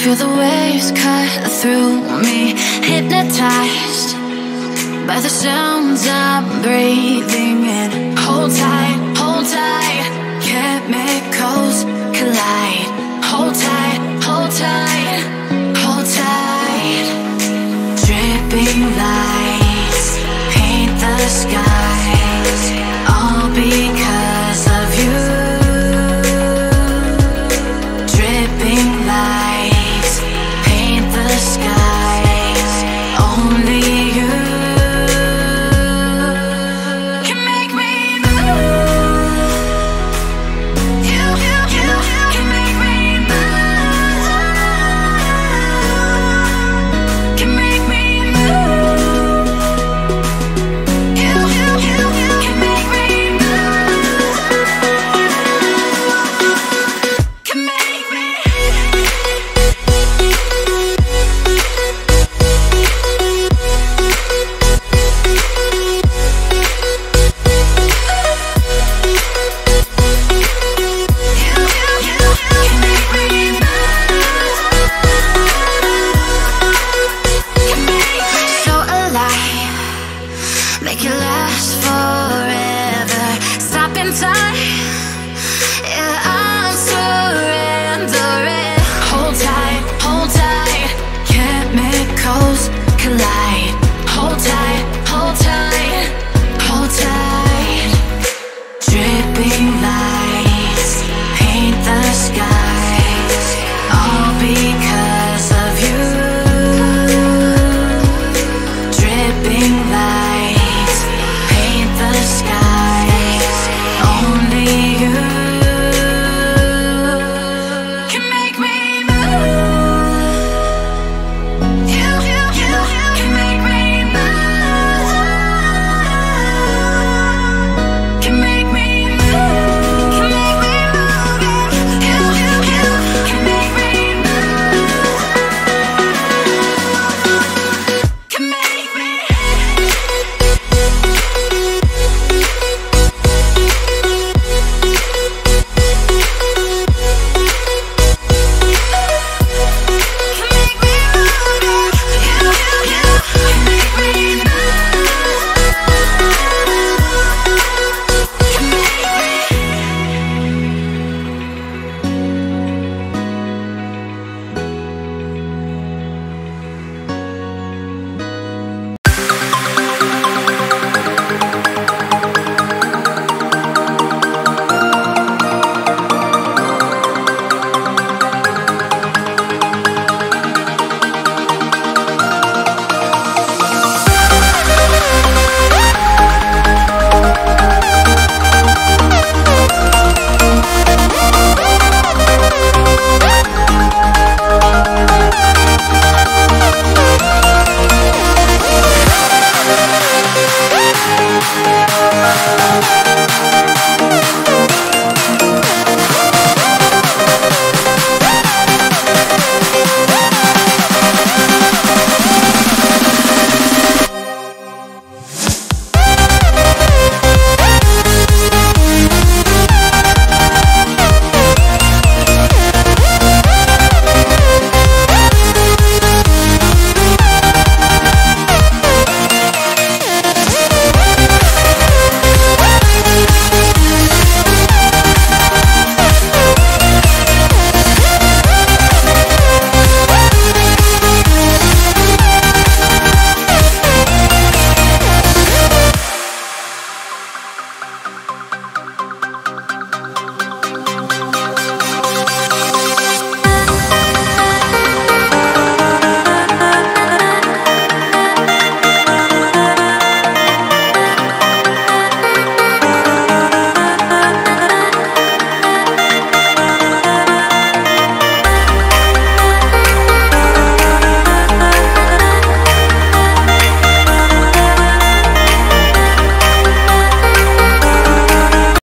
Feel the waves cut through me, hypnotized by the sounds I'm breathing in. Hold tight, chemicals collide. Hold tight, hold tight, hold tight. Dripping lights paint the skies, all because of you. Dripping lights paint the skies, only you can make me move. You can make me move. Can make me move. You can make me move. Can make me. So alive, make it last forever. Stop in time.